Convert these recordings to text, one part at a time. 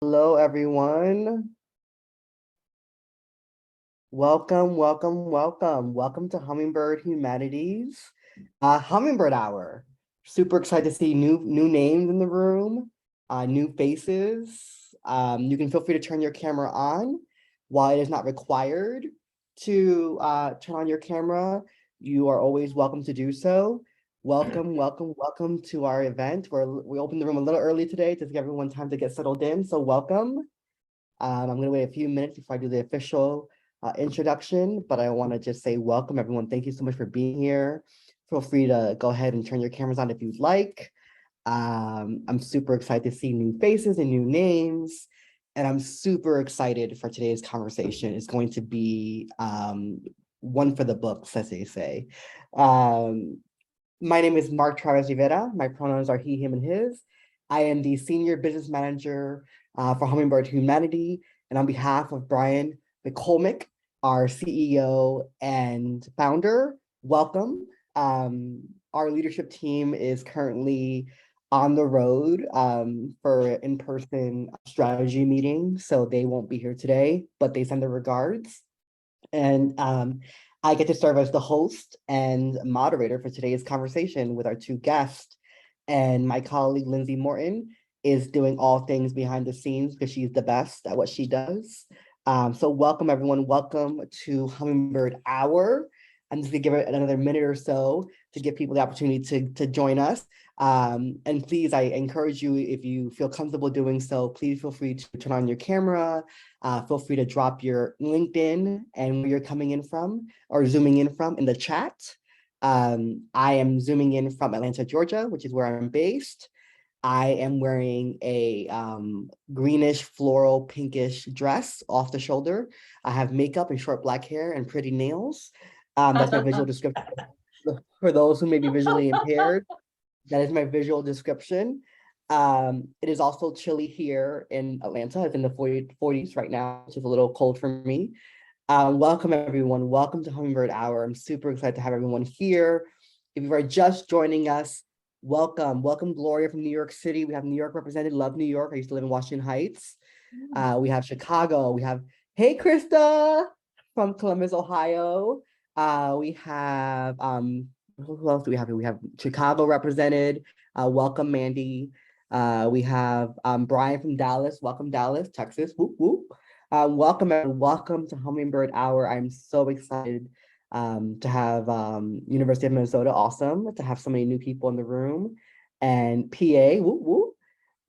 Hello, everyone. Welcome, welcome, welcome. Welcome to Hummingbird Humanities, Hummingbird Hour. Super excited to see new names in the room, new faces. You can feel free to turn your camera on. While it is not required to turn on your camera, you are always welcome to do so. Welcome, welcome, welcome to our event. We opened the room a little early today to give everyone time to get settled in. So welcome. I'm going to wait a few minutes before I do the official introduction, but I want to just say welcome, everyone. Thank you so much for being here. Feel free to go ahead and turn your cameras on if you'd like. I'm super excited to see new faces and new names, and I'm super excited for today's conversation. It's going to be one for the books, as they say. My name is Mark Travis Rivera. My pronouns are he, him, and his. I am the Senior Business Manager for Hummingbird Humanity. And on behalf of Brian McCormick, our CEO and founder, welcome. Our leadership team is currently on the road for in-person strategy meeting, so they won't be here today, but they send their regards. And I get to serve as the host and moderator for today's conversation with our two guests. And my colleague, Lindsay Morton, is doing all things behind the scenes because she's the best at what she does. So welcome, everyone. Welcome to Hummingbird Hour. I'm just gonna give it another minute or so to give people the opportunity to join us. And please, I encourage you, if you feel comfortable doing so, please feel free to turn on your camera. Feel free to drop your LinkedIn and where you're coming in from or zooming in from in the chat. I am zooming in from Atlanta, Georgia, which is where I'm based. I am wearing a greenish, floral, pinkish dress off the shoulder. I have makeup and short black hair and pretty nails. That's my visual description. For those who may be visually impaired, that is my visual description. It is also chilly here in Atlanta. It's in the 40s right now, which is a little cold for me. Welcome, everyone. Welcome to Hummingbird Hour. I'm super excited to have everyone here. If you are just joining us, welcome. Welcome, Gloria from New York City. We have New York represented. Love New York. I used to live in Washington Heights. We have Chicago. We have, hey, Krista from Columbus, Ohio. We have, who else do we have here? We have Chicago represented. Welcome, Mandy. We have Brian from Dallas. Welcome, Dallas, Texas. Whoop, whoop. Welcome to Hummingbird Hour. I'm so excited to have University of Minnesota, awesome, to have so many new people in the room. And PA, whoop, whoop.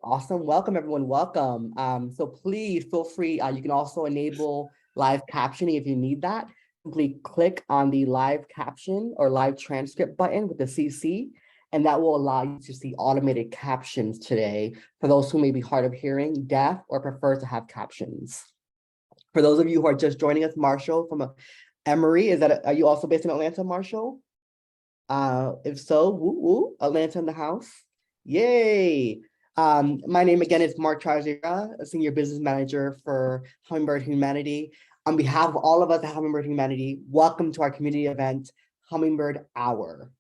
Awesome, welcome everyone, welcome. So please feel free, you can also enable live captioning if you need that. Simply click on the live caption or live transcript button with the CC, and that will allow you to see automated captions today for those who may be hard of hearing, deaf, or prefer to have captions. For those of you who are just joining us, Marshall from Emory, are you also based in Atlanta, Marshall? If so, woo woo, Atlanta in the house. Yay. My name again is Mark Trajera, a Senior Business Manager for Hummingbird Humanity. On behalf of all of us at Hummingbird Humanity, welcome to our community event, Hummingbird Hour.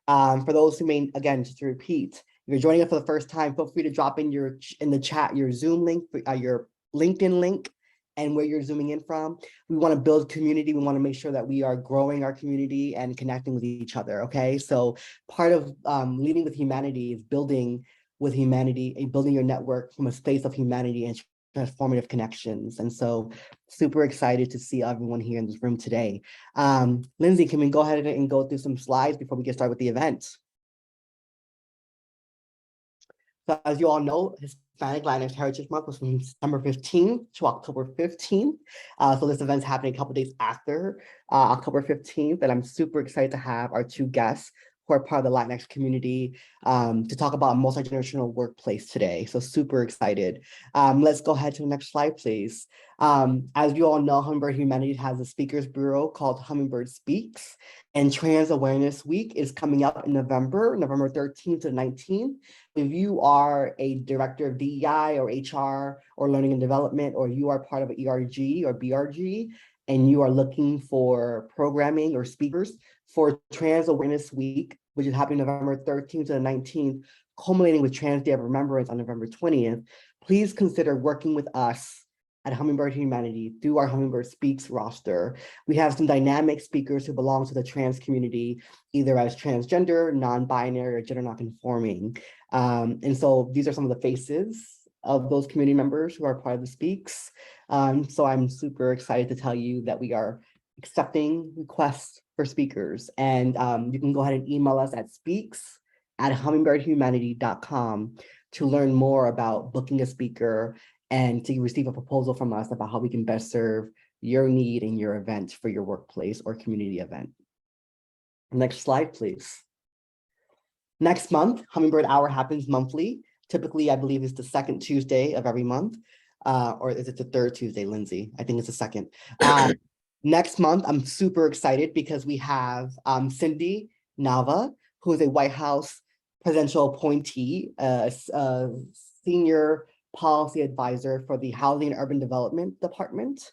For those who may, again, just to repeat, if you're joining us for the first time, feel free to drop in the chat your Zoom link, your LinkedIn link, and where you're zooming in from. We want to build community. We want to make sure that we are growing our community and connecting with each other, okay? So part of leading with humanity is building with humanity and building your network from a space of humanity and transformative connections. And so super excited to see everyone here in this room today. Lindsay, can we go ahead and go through some slides before we get started with the event? So as you all know, Hispanic Latinx Heritage Month was from September 15th to October 15th. So this event's happening a couple days after October 15th, and I'm super excited to have our two guests who are part of the Latinx community to talk about a multi-generational workplace today. So super excited. Let's go ahead to the next slide, please. As you all know, Hummingbird Humanity has a speakers bureau called Hummingbird Speaks, and Trans Awareness Week is coming up in November 13th to 19th. If you are a director of DEI or HR or learning and development, or you are part of an ERG or BRG, and you are looking for programming or speakers for Trans Awareness Week, which is happening November 13th to the 19th, culminating with Trans Day of Remembrance on November 20th, please consider working with us at Hummingbird Humanity through our Hummingbird Speaks roster. We have some dynamic speakers who belong to the trans community, either as transgender, non-binary, or gender non-conforming. And so these are some of the faces of those community members who are part of the Speaks. So I'm super excited to tell you that we are accepting requests for speakers. And you can go ahead and email us at speaks@hummingbirdhumanity.com to learn more about booking a speaker and to receive a proposal from us about how we can best serve your need in your event for your workplace or community event. Next slide, please. Next month, Hummingbird Hour happens monthly. Typically, I believe it's the second Tuesday of every month. Or is it the third Tuesday, Lindsay? I think it's the second. Next month, I'm super excited because we have Cindy Nava, who is a White House presidential appointee, senior policy advisor for the Housing and Urban Development Department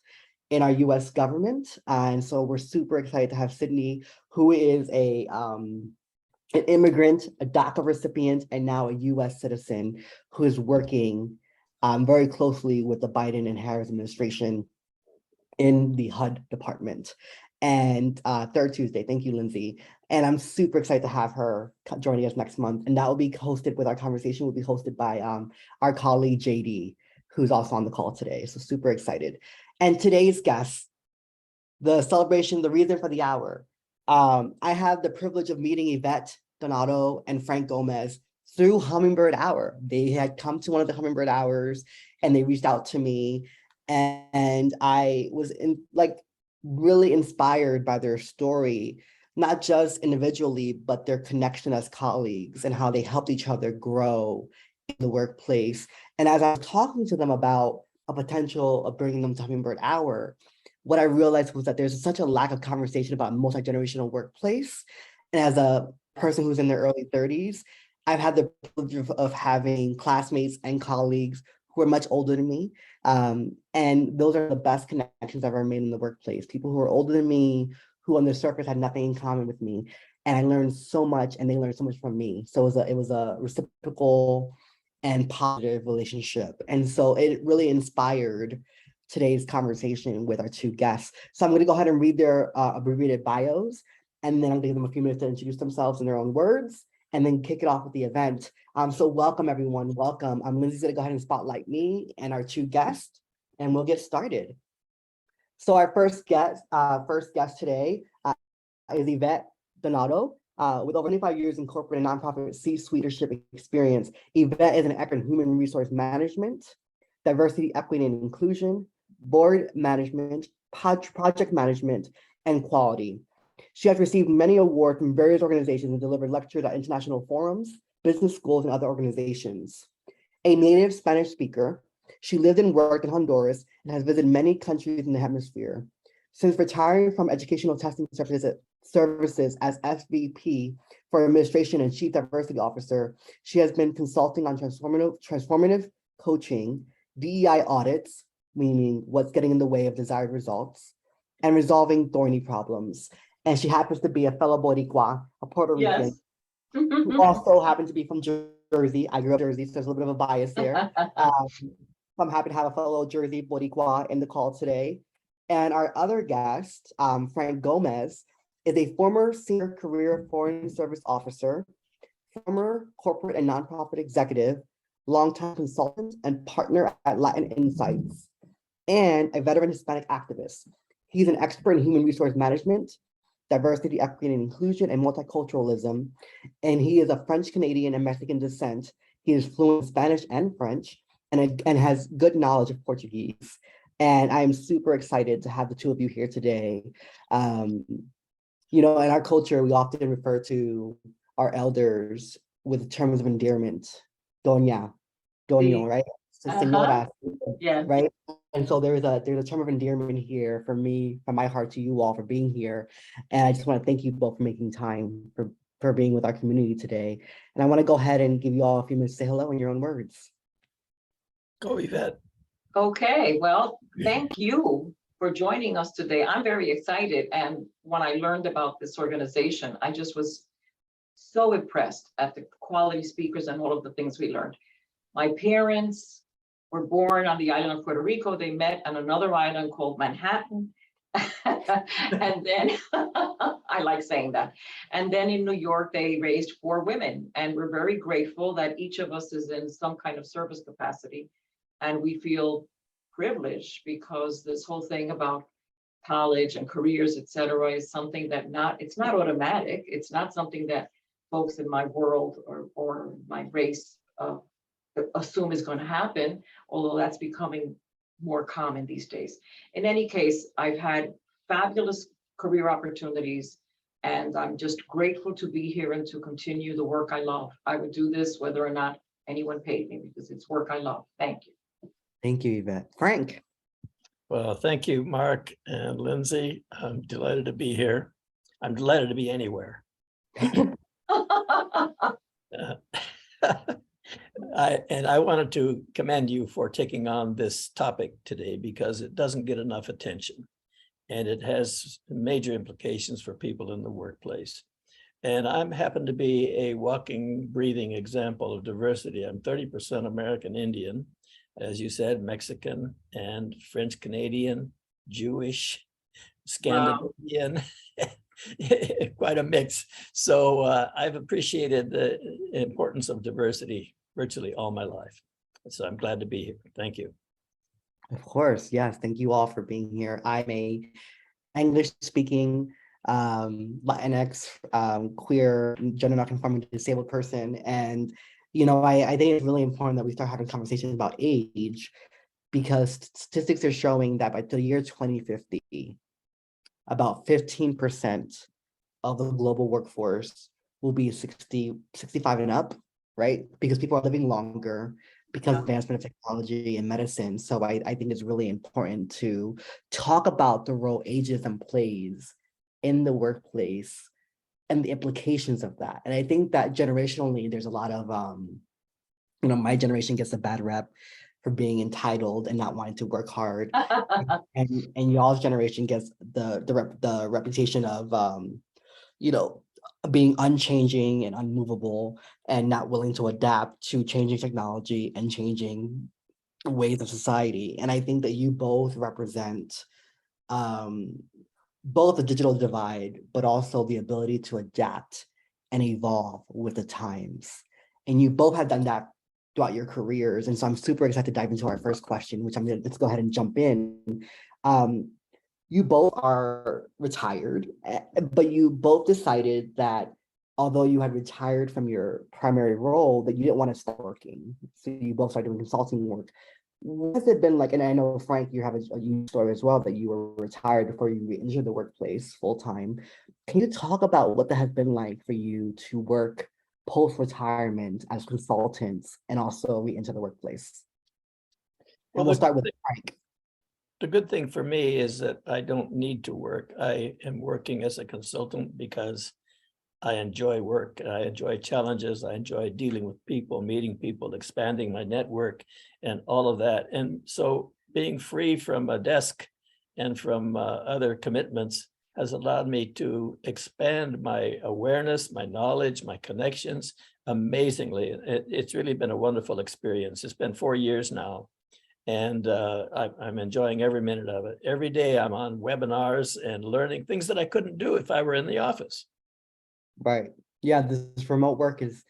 in our US government. And so we're super excited to have Sydney, who is an immigrant, a DACA recipient, and now a US citizen who is working very closely with the Biden and Harris administration in the HUD department. And third Tuesday, thank you, Lindsay. And I'm super excited to have her joining us next month. And that will be hosted with our conversation will be hosted by our colleague, JD, who's also on the call today. So super excited. And today's guest, the celebration, the reason for the hour. I have the privilege of meeting Yvette Donato and Frank Gomez through Hummingbird Hour. They had come to one of the Hummingbird Hours and they reached out to me. And I was really inspired by their story, not just individually, but their connection as colleagues and how they helped each other grow in the workplace. And as I was talking to them about a potential of bringing them to Hummingbird Hour, what I realized was that there's such a lack of conversation about multi-generational workplace. And as a person who's in their early 30s, I've had the privilege of having classmates and colleagues who are much older than me. And those are the best connections I've ever made in the workplace. People who are older than me, who on the surface had nothing in common with me. And I learned so much and they learned so much from me. So it was a reciprocal and positive relationship. And so it really inspired today's conversation with our two guests. So I'm going to go ahead and read their abbreviated bios, and then I'm going to give them a few minutes to introduce themselves in their own words, and then kick it off with the event. So welcome, everyone. Welcome. Lindsay's going to go ahead and spotlight me and our two guests, and we'll get started. So our first guest today is Yvette Donato. With over 25 years in corporate and nonprofit C-suite leadership experience, Yvette is an expert in human resource management, diversity, equity, and inclusion, board management, project management, and quality. She has received many awards from various organizations and delivered lectures at international forums, business schools, and other organizations. A native Spanish speaker, she lived and worked in Honduras and has visited many countries in the hemisphere. Since retiring from educational testing services as SVP for Administration and Chief Diversity Officer, she has been consulting on transformative coaching, DEI audits, meaning what's getting in the way of desired results, and resolving thorny problems. And she happens to be a fellow Boricua, a Puerto Rican, who also happens to be from Jersey. I grew up in Jersey, so there's a little bit of a bias there. I'm happy to have a fellow Jersey Boricua in the call today. And our other guest, Frank Gomez, is a former senior career foreign service officer, former corporate and nonprofit executive, longtime consultant and partner at Latin Insights, and a veteran Hispanic activist. He's an expert in human resource management, diversity, equity, and inclusion, and multiculturalism. And he is of French, Canadian, and Mexican descent. He is fluent in Spanish and French, and has good knowledge of Portuguese. And I am super excited to have the two of you here today. You know, in our culture, we often refer to our elders with terms of endearment, doña, doño, right? So señora, right? And so there's a term of endearment here for me, from my heart to you all for being here. And I just want to thank you both for making time for being with our community today. And I want to go ahead and give you all a few minutes to say hello in your own words. Go, Yvette. Okay, well, thank you for joining us today. I'm very excited. And when I learned about this organization, I just was so impressed at the quality speakers and all of the things we learned. My parents were born on the island of Puerto Rico. They met on another island called Manhattan. And then I like saying that. And then in New York, they raised 4 women. And we're very grateful that each of us is in some kind of service capacity. And we feel privileged because this whole thing about college and careers, et cetera, is something that it's not automatic. It's not something that folks in my world or my race assume is going to happen, although that's becoming more common these days. In any case, I've had fabulous career opportunities, and I'm just grateful to be here and to continue the work I love. I would do this whether or not anyone paid me because it's work I love. Thank you. Thank you, Yvette. Frank. Well, thank you, Mark and Lindsay. I'm delighted to be here. I'm delighted to be anywhere. I wanted to commend you for taking on this topic today because it doesn't get enough attention and it has major implications for people in the workplace. And I happen to be a walking, breathing example of diversity. I'm 30% American Indian, as you said, Mexican and French Canadian, Jewish, Scandinavian. Wow. Quite a mix. So I've appreciated the importance of diversity virtually all my life. So I'm glad to be here. Thank you. Of course, yes. Thank you all for being here. I'm a English-speaking, Latinx, queer, gender non-conforming disabled person. And, you know, I think it's really important that we start having conversations about age because statistics are showing that by the year 2050, about 15% of the global workforce will be 65 and up, right? Because people are living longer, because of advancement of technology and medicine. So I think it's really important to talk about the role ageism plays in the workplace and the implications of that. And I think that generationally, there's a lot of, you know, my generation gets a bad rep for being entitled and not wanting to work hard. and y'all's generation gets the reputation of, you know, being unchanging and unmovable and not willing to adapt to changing technology and changing ways of society. And I think that you both represent both the digital divide, but also the ability to adapt and evolve with the times. And you both have done that throughout your careers. And so I'm super excited to dive into our first question, which let's go ahead and jump in. You both are retired, but you both decided that although you had retired from your primary role, that you didn't want to stop working. So you both started doing consulting work. What has it been like? And I know, Frank, you have a unique story as well, that you were retired before you re-entered the workplace full time. Can you talk about what that has been like for you to work post-retirement as consultants and also re-enter the workplace? Well, and we'll start with Frank. The good thing for me is that I don't need to work. I am working as a consultant because I enjoy work. I enjoy challenges. I enjoy dealing with people, meeting people, expanding my network and all of that. And so being free from a desk and from other commitments has allowed me to expand my awareness, my knowledge, my connections amazingly. It's really been a wonderful experience. It's been 4 years now. And I'm enjoying every minute of it. Every day I'm on webinars and learning things that I couldn't do if I were in the office. Right. Yeah, this remote work is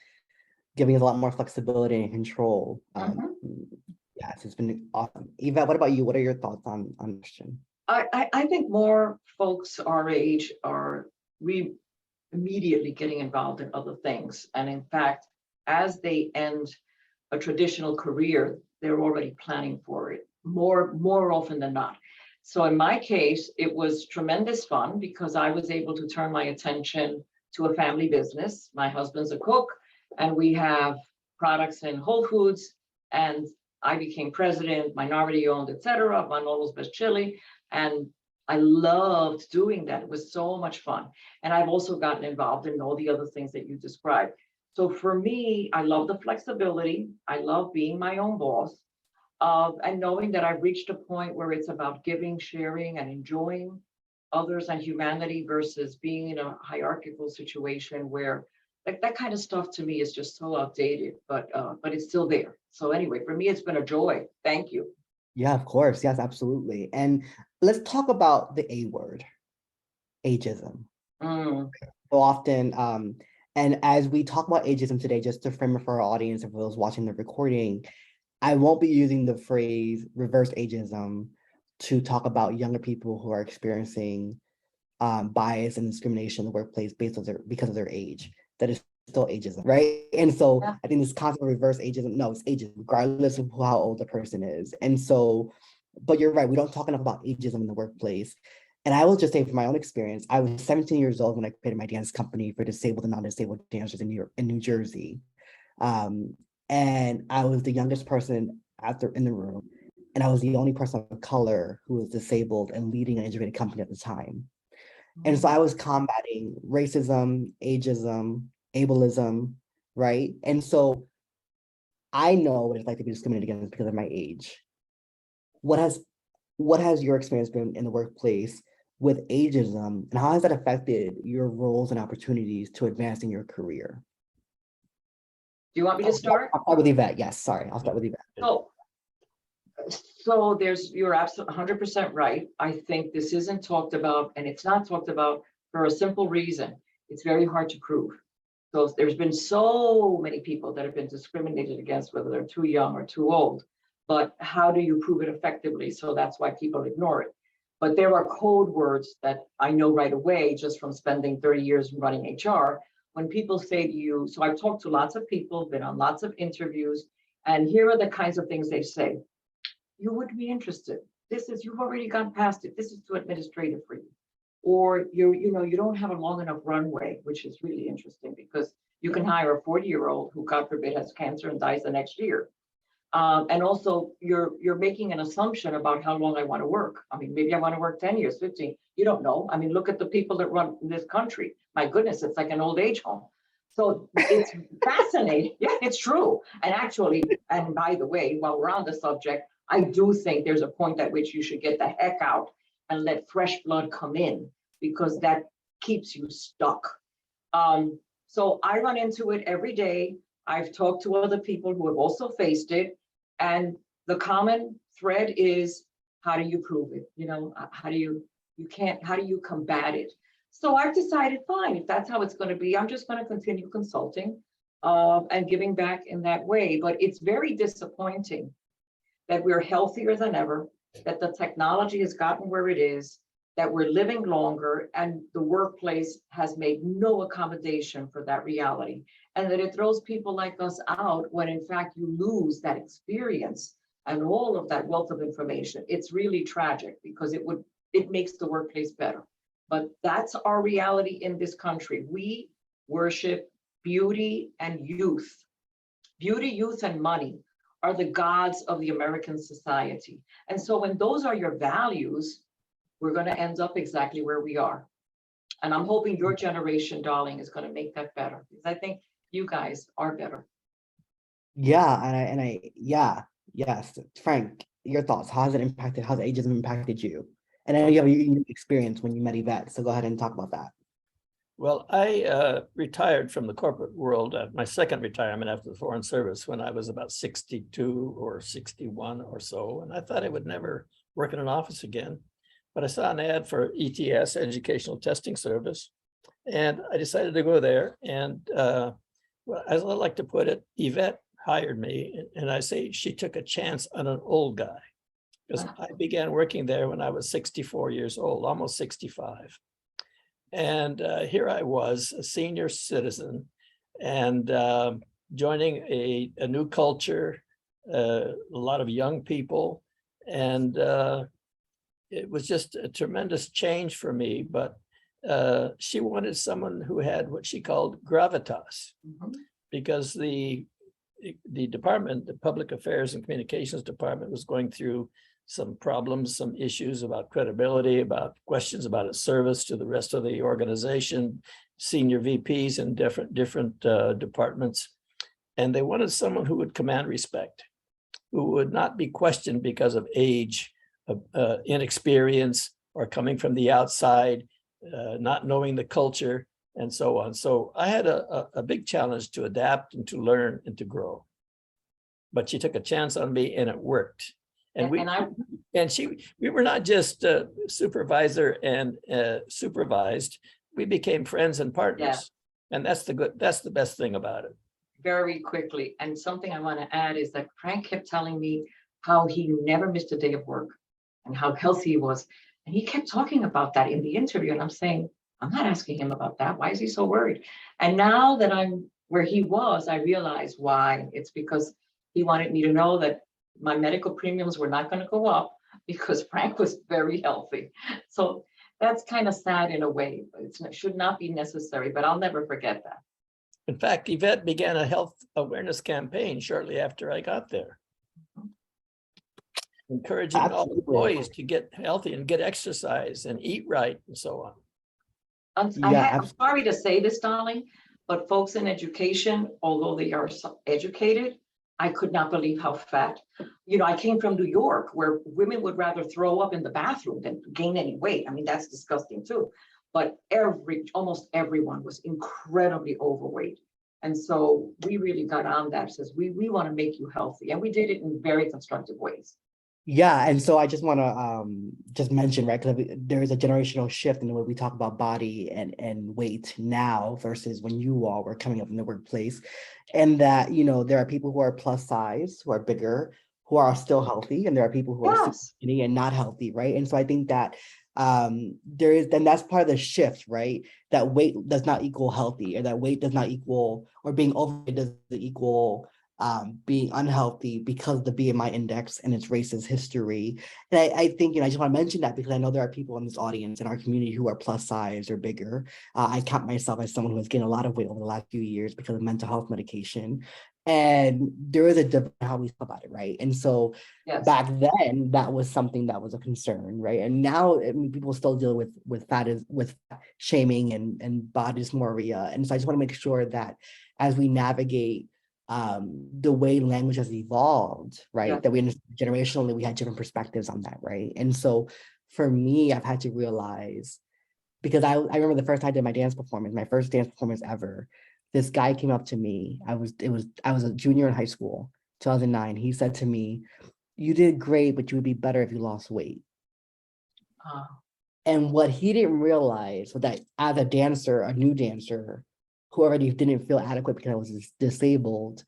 giving us a lot more flexibility and control. Yes, it's been awesome. Yvette, what about you? What are your thoughts on this question? I think more folks our age are immediately getting involved in other things. And in fact, as they end a traditional career, they're already planning for it more often than not. So in my case, it was tremendous fun because I was able to turn my attention to a family business. My husband's a cook and we have products in Whole Foods, and I became president, minority owned, et cetera, of Manolo's Best Chili. And I loved doing that. It was so much fun. And I've also gotten involved in all the other things that you described. So for me, I love the flexibility. I love being my own boss, and knowing that I've reached a point where it's about giving, sharing, and enjoying others and humanity versus being in a hierarchical situation where like that kind of stuff to me is just so outdated, but it's still there. So anyway, for me, it's been a joy. Thank you. Yeah, of course. Yes, absolutely. And let's talk about the A word, ageism. Mm, So often, and as we talk about ageism today, just to frame it for our audience and for those watching the recording, I won't be using the phrase reverse ageism to talk about younger people who are experiencing bias and discrimination in the workplace based on because of their age. That is still ageism, right? And so Yeah. I think this concept of reverse ageism, no, it's ageism, regardless of how old the person is. And so, but you're right, we don't talk enough about ageism in the workplace. And I will just say from my own experience, I was 17 years old when I created my dance company for disabled and non-disabled dancers in New Jersey. And I was the youngest person in the room. And I was the only person of color who was disabled and leading an integrated company at the time. And so I was combating racism, ageism, ableism, right? And so I know what it's like to be discriminated against because of my age. What has your experience been in the workplace with ageism, and how has that affected your roles and opportunities to advance in your career? Do you want me to start? I'll start with Yvette. Yes, sorry, I'll start with Yvette. So you're absolutely 100% right. I think this isn't talked about, and it's not talked about for a simple reason. It's very hard to prove. So there's been so many people that have been discriminated against, whether they're too young or too old. But how do you prove it effectively? So that's why people ignore it. But there are code words that I know right away just from spending 30 years running HR. When people say to you, so I've talked to lots of people, been on lots of interviews, and here are the kinds of things they say. You wouldn't be interested. You've already gone past it. This is too administrative for you. Or you don't have a long enough runway, which is really interesting because you can hire a 40-year-old who, God forbid, has cancer and dies the next year. And also you're making an assumption about how long I want to work. I mean, maybe I want to work 10 years, 15. You don't know. I mean, look at the people that run this country. My goodness, it's like an old age home. So it's fascinating. Yeah, it's true. And actually, and by the way, while we're on the subject, I do think there's a point at which you should get the heck out and let fresh blood come in, because that keeps you stuck. So I run into it every day. I've talked to other people who have also faced it. And the common thread is, how do you prove it? How do you combat it? So I've decided, fine, if that's how it's going to be, I'm just going to continue consulting and giving back in that way. But it's very disappointing that we're healthier than ever, that the technology has gotten where it is, that we're living longer, and the workplace has made no accommodation for that reality, and that it throws people like us out when in fact you lose that experience and all of that wealth of information. It's really tragic because it makes the workplace better. But that's our reality in this country. We worship beauty and youth. Beauty, youth, and money are the gods of the American society. And so when those are your values, we're going to end up exactly where we are. And I'm hoping your generation, darling, is going to make that better, because I think you guys are better. Yeah, yes. Frank, your thoughts. How's ageism impacted you? And I know you have a unique experience when you met Yvette, so go ahead and talk about that. Well, I retired from the corporate world at my second retirement after the Foreign Service when I was about 62 or 61 or so. And I thought I would never work in an office again. But I saw an ad for ETS, Educational Testing Service, and I decided to go there. And well, as I like to put it, Yvette hired me, and I say she took a chance on an old guy, because I began working there when I was 64 years old, almost 65. And here I was, a senior citizen, and joining a new culture, a lot of young people, and it was just a tremendous change for me. But she wanted someone who had what she called gravitas, because the department, the Public Affairs and Communications Department, was going through some problems, some issues about credibility, about questions about its service to the rest of the organization, senior VPs in different departments. And they wanted someone who would command respect, who would not be questioned because of age, inexperience, or coming from the outside, not knowing the culture, and so on. So I had a big challenge to adapt and to learn and to grow. But she took a chance on me and it worked. And we were not just supervisor and supervised, we became friends and partners. Yeah. And that's the best thing about it. Very quickly. And something I want to add is that Frank kept telling me how he never missed a day of work and how healthy he was. And he kept talking about that in the interview. And I'm saying, I'm not asking him about that. Why is he so worried? And now that I'm where he was, I realize why. It's because he wanted me to know that my medical premiums were not going to go up because Frank was very healthy. So that's kind of sad in a way. It should not be necessary, but I'll never forget that. In fact, Yvette began a health awareness campaign shortly after I got there, encouraging all employees to get healthy and get exercise and eat right and so on. I'm sorry to say this, darling, but folks in education, although they are educated, I could not believe how fat. You know, I came from New York where women would rather throw up in the bathroom than gain any weight. I mean, that's disgusting too. But almost everyone was incredibly overweight. And so we really got on that, says we want to make you healthy. And we did it in very constructive ways. Yeah, and so I just want to just mention, right, because there is a generational shift in the way we talk about body and weight now versus when you all were coming up in the workplace, and that, you know, there are people who are plus size, who are bigger, who are still healthy, and there are people who are skinny and not healthy, right? And so I think that there is, then that's part of the shift, right? That weight does not equal healthy, or that weight does not equal, or being overweight doesn't equal being unhealthy because of the BMI index and its racist history. And I think, you know, I just want to mention that because I know there are people in this audience in our community who are plus size or bigger. I count myself as someone who has gained a lot of weight over the last few years because of mental health medication. And there is a difference in how we talk about it, right? And so back then, that was something that was a concern, right? And now, I mean, people still deal with fat shaming and body dysmorphia. And so I just want to make sure that as we navigate the way language has evolved, right? That we generationally, we had different perspectives on that, right? And so for me, I've had to realize, because I remember the first time I did my dance performance, my first dance performance ever, this guy came up to me. I was a junior in high school, 2009. He said to me, "You did great, but you would be better if you lost weight." And what he didn't realize was that as a dancer, a new dancer, who already didn't feel adequate because I was disabled,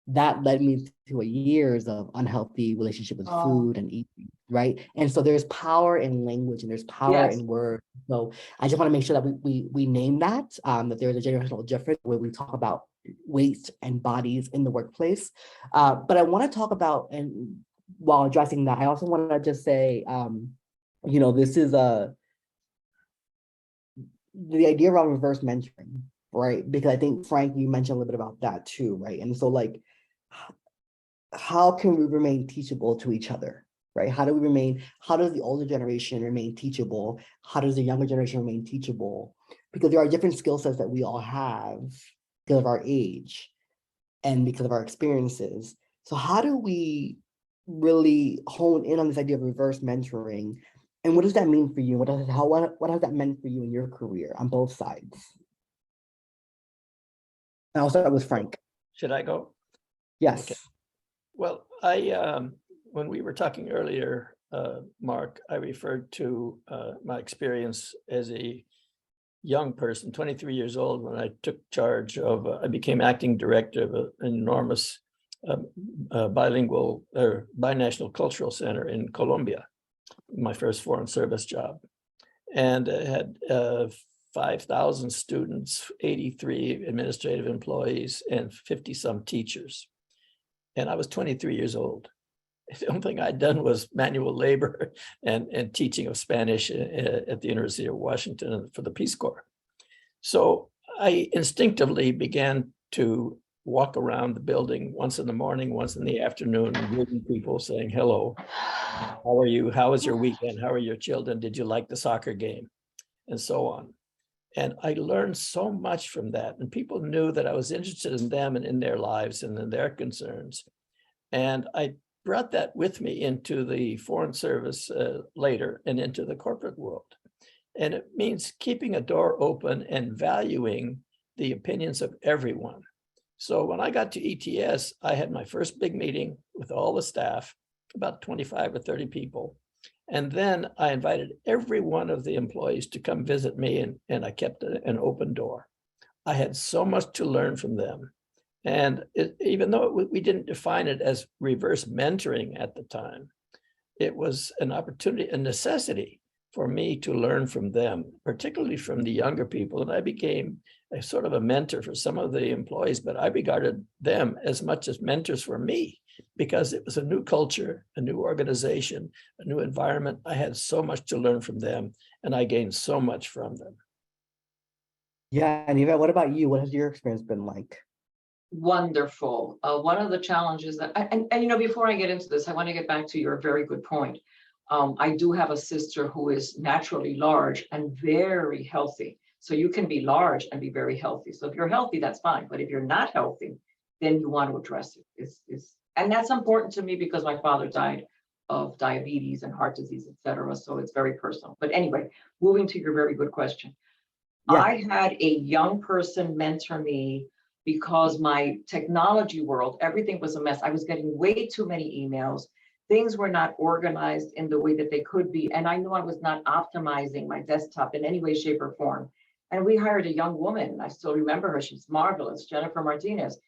that led me to years of unhealthy relationship with food and eating, right? And so there's power in language and there's power in words. So I just want to make sure that we name that, that there's a generational difference where we talk about weight and bodies in the workplace. But I want to talk about, and while addressing that, I also want to just say, you know, this is the idea around reverse mentoring, right? Because I think, Frank, you mentioned a little bit about that too, right? And so, like, how can we remain teachable to each other, right? How does the older generation remain teachable? How does the younger generation remain teachable? Because there are different skill sets that we all have because of our age and because of our experiences. So how do we really hone in on this idea of reverse mentoring? And what does that mean for you? What has that meant for you in your career on both sides? And I'll start with Frank. Should I go? Yes. Okay. Well, I when we were talking earlier, Mark, I referred to my experience as a young person, 23 years old, when I took charge of, I became acting director of an enormous bilingual or binational cultural center in Colombia, my first foreign service job. And it had 5,000 students, 83 administrative employees, and 50 some teachers. And I was 23 years old. The only thing I'd done was manual labor and teaching of Spanish at the University of Washington for the Peace Corps. So I instinctively began to walk around the building once in the morning, once in the afternoon, greeting people, saying, "Hello, how are you? How was your weekend? How are your children? Did you like the soccer game?" And so on. And I learned so much from that. And people knew that I was interested in them and in their lives and in their concerns. And I brought that with me into the Foreign Service later and into the corporate world. And it means keeping a door open and valuing the opinions of everyone. So when I got to ETS, I had my first big meeting with all the staff, about 25 or 30 people. And then I invited every one of the employees to come visit me, and I kept an open door. I had so much to learn from them. And even though we didn't define it as reverse mentoring at the time, it was an opportunity, a necessity for me to learn from them, particularly from the younger people. And I became a sort of a mentor for some of the employees, but I regarded them as much as mentors for me, because it was a new culture, a new organization, a new environment. I had so much to learn from them, and I gained so much from them. Yeah, and Yvette, what about you? What has your experience been like? Wonderful. One of the challenges that, and you know, before I get into this, I want to get back to your very good point. I do have a sister who is naturally large and very healthy. So you can be large and be very healthy. So if you're healthy, that's fine. But if you're not healthy, then you want to address it. And that's important to me because my father died of diabetes and heart disease, et cetera. So it's very personal. But anyway, moving to your very good question. Yeah. I had a young person mentor me because my technology world, everything was a mess. I was getting way too many emails. Things were not organized in the way that they could be. And I knew I was not optimizing my desktop in any way, shape, or form. And we hired a young woman. I still remember her. She's marvelous, Jennifer Martinez,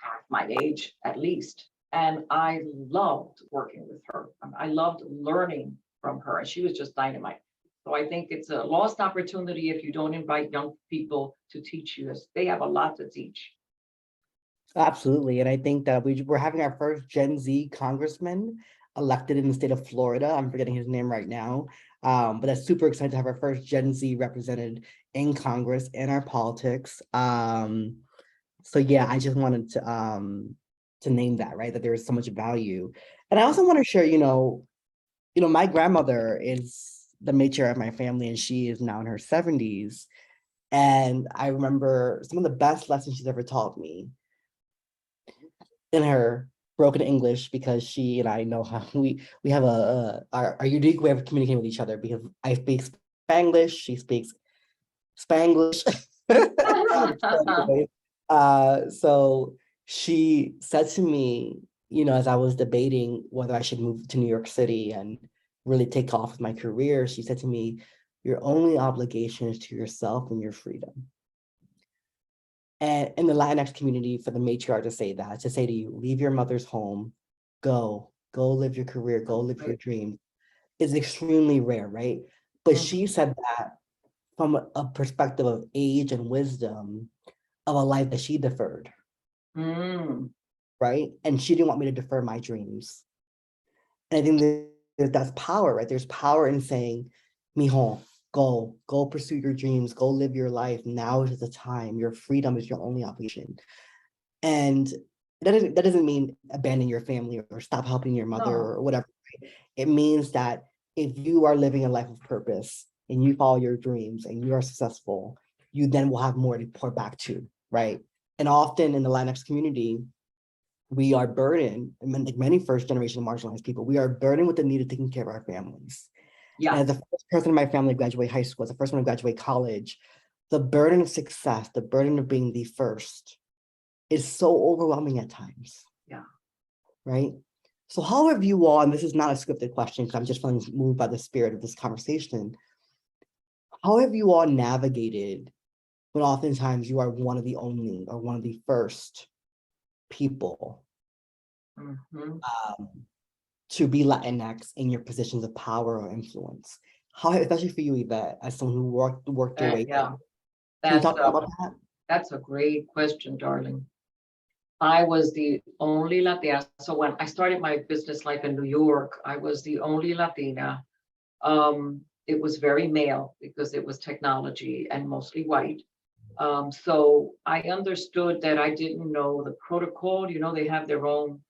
half my age at least. And I loved working with her. I loved learning from her. And she was just dynamite. So I think it's a lost opportunity if you don't invite young people to teach you. They have a lot to teach. Absolutely. And I think that we're having our first Gen Z congressman elected in the state of Florida. I'm forgetting his name right now. But that's super excited to have our first Gen Z represented in Congress and our politics. So yeah, I just wanted to name that, right? That there is so much value. And I also want to share, my grandmother is the matriarch of my family, and she is now in her 70s. And I remember some of the best lessons she's ever taught me in her broken English, because she and I know how we have our unique way of communicating with each other, because I speak Spanglish, she speaks Spanglish. So she said to me, as I was debating whether I should move to New York City and really take off with my career, she said to me, your only obligation is to yourself and your freedom. And in the Latinx community, for the matriarch to say that, to say to you, leave your mother's home, go live your career, go live your dream, is extremely rare, right? But she said that from a perspective of age and wisdom of a life that she deferred, right? And she didn't want me to defer my dreams. And I think that's power, right? There's power in saying, mijo, go pursue your dreams, go live your life. Now is the time. Your freedom is your only obligation. And that doesn't mean abandon your family or stop helping your mother or whatever. Right? It means that if you are living a life of purpose and you follow your dreams and you are successful, you then will have more to pour back to, right? And often in the Latinx community, we are burdened, like many first generation marginalized people, we are burdened with the need of taking care of our families. Yeah. And as the first person in my family to graduate high school, as the first one to graduate college, the burden of success, the burden of being the first is so overwhelming at times. Yeah. Right? So how have you all, and this is not a scripted question because I'm just feeling moved by the spirit of this conversation, how have you all navigated when oftentimes you are one of the only or one of the first people to be Latinx in your positions of power or influence? How, especially for you, Yvette, as someone who worked your way down. Can you talk about that? That's a great question, darling. I was the only Latina. So when I started my business life in New York, I was the only Latina. It was very male because it was technology and mostly white. So I understood that I didn't know the protocol. They have their own.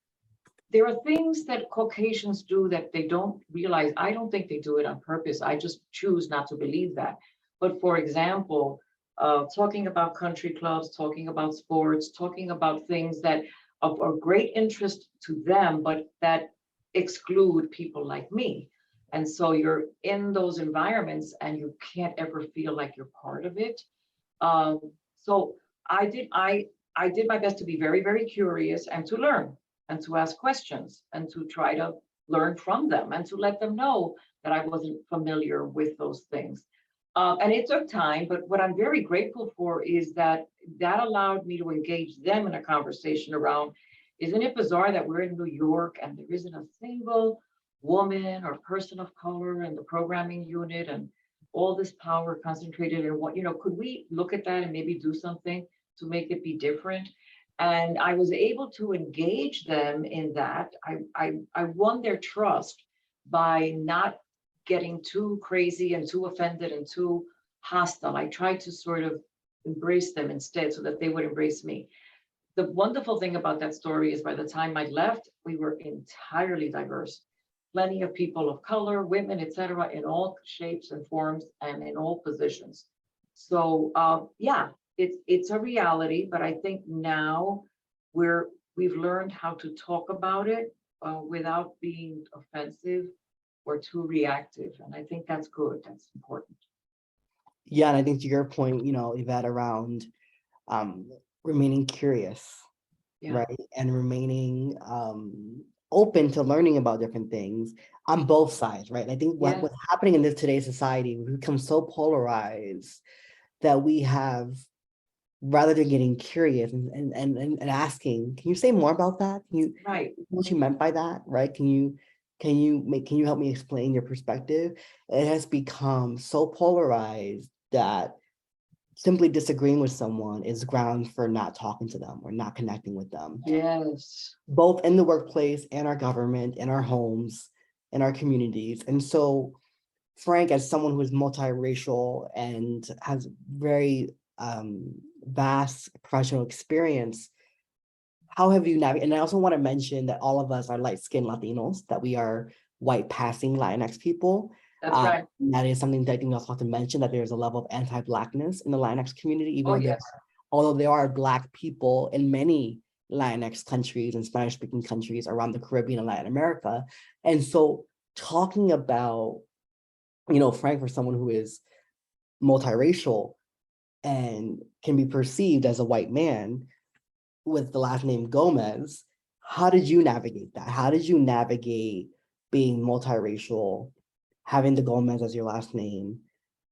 There are things that Caucasians do that they don't realize. I don't think they do it on purpose. I just choose not to believe that. But for example, talking about country clubs, talking about sports, talking about things that are of great interest to them, but that exclude people like me. And so you're in those environments and you can't ever feel like you're part of it. So I did my best to be very, very curious and to learn and to ask questions and to try to learn from them and to let them know that I wasn't familiar with those things. And it took time, but what I'm very grateful for is that that allowed me to engage them in a conversation around, isn't it bizarre that we're in New York and there isn't a single woman or person of color in the programming unit and all this power concentrated in what, could we look at that and maybe do something to make it be different? And I was able to engage them in that. I won their trust by not getting too crazy and too offended and too hostile. I tried to sort of embrace them instead so that they would embrace me. The wonderful thing about that story is by the time I left, we were entirely diverse. Plenty of people of color, women, etc., in all shapes and forms and in all positions. So yeah, it's a reality, but I think now we've learned how to talk about it without being offensive or too reactive. And I think that's good. That's important. Yeah, and I think to your point, Yvette, around remaining curious, Yeah. right? And remaining open to learning about different things on both sides, right? And I think Yes. what's happening in today's society, we've become so polarized that we have, rather than getting curious and asking, can you say more about that? Right. What you meant by that, right? Can you help me explain your perspective? It has become so polarized that simply disagreeing with someone is grounds for not talking to them or not connecting with them. Yes. Both in the workplace and our government, in our homes, in our communities. And so, Frank, as someone who is multiracial and has very vast professional experience, how have you navigated? And I also want to mention that all of us are light-skinned Latinos, that we are white passing Latinx people. That's right. And that is something that I think I also have to mention, that there's a level of anti-Blackness in the Latinx community, even Oh, though yes. although there are Black people in many Latinx countries and Spanish-speaking countries around the Caribbean and Latin America. And so talking about, Frank, for someone who is multiracial and can be perceived as a white man with the last name Gomez, how did you navigate that? How did you navigate being multiracial, having the Gomez as your last name,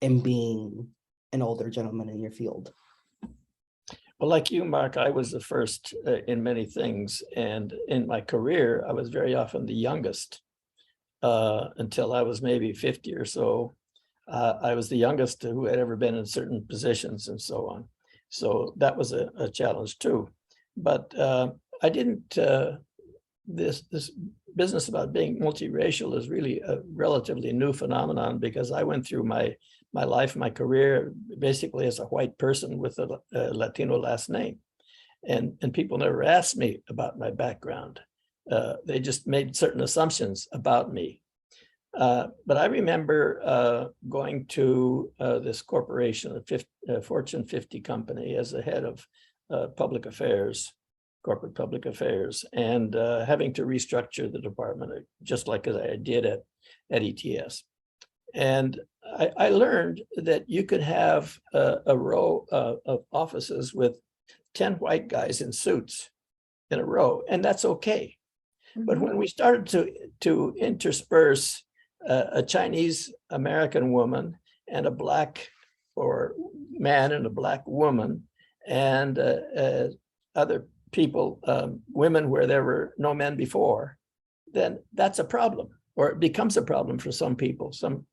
and being an older gentleman in your field? Well, like you, Mark, I was the first in many things. And in my career, I was very often the youngest until I was maybe 50 or so. I was the youngest who had ever been in certain positions and so on. So that was a challenge too. But I didn't, this business about being multiracial is really a relatively new phenomenon, because I went through my life, my career, basically as a white person with a Latino last name. And people never asked me about my background. They just made certain assumptions about me. But I remember going to this corporation, a Fortune 50 company, as the head of public affairs, corporate public affairs, and having to restructure the department, just like as I did at ETS. And I learned that you could have a row of offices with 10 white guys in suits in a row, and that's okay. But when we started to intersperse a Chinese American woman and a Black or man and a Black woman, and other people, women where there were no men before, then that's a problem, or it becomes a problem for some people, some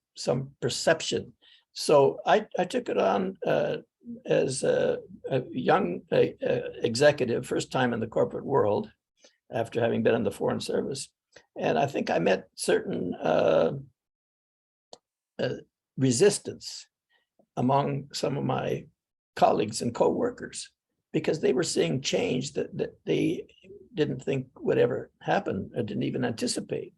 perception. So I took it on as a young executive, first time in the corporate world, after having been in the Foreign Service. And I think I met certain resistance among some of my colleagues and co-workers, because they were seeing change that they didn't think would ever happen or didn't even anticipate.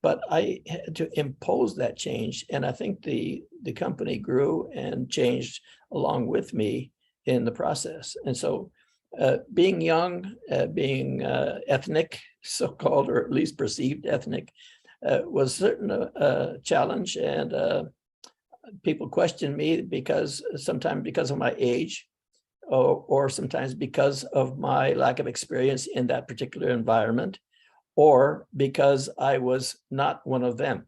But I had to impose that change. And I think the company grew and changed along with me in the process. And so being young, being ethnic, so-called, or at least perceived ethnic, was certainly a challenge, and people question me sometimes because of my age, or sometimes because of my lack of experience in that particular environment, or because I was not one of them.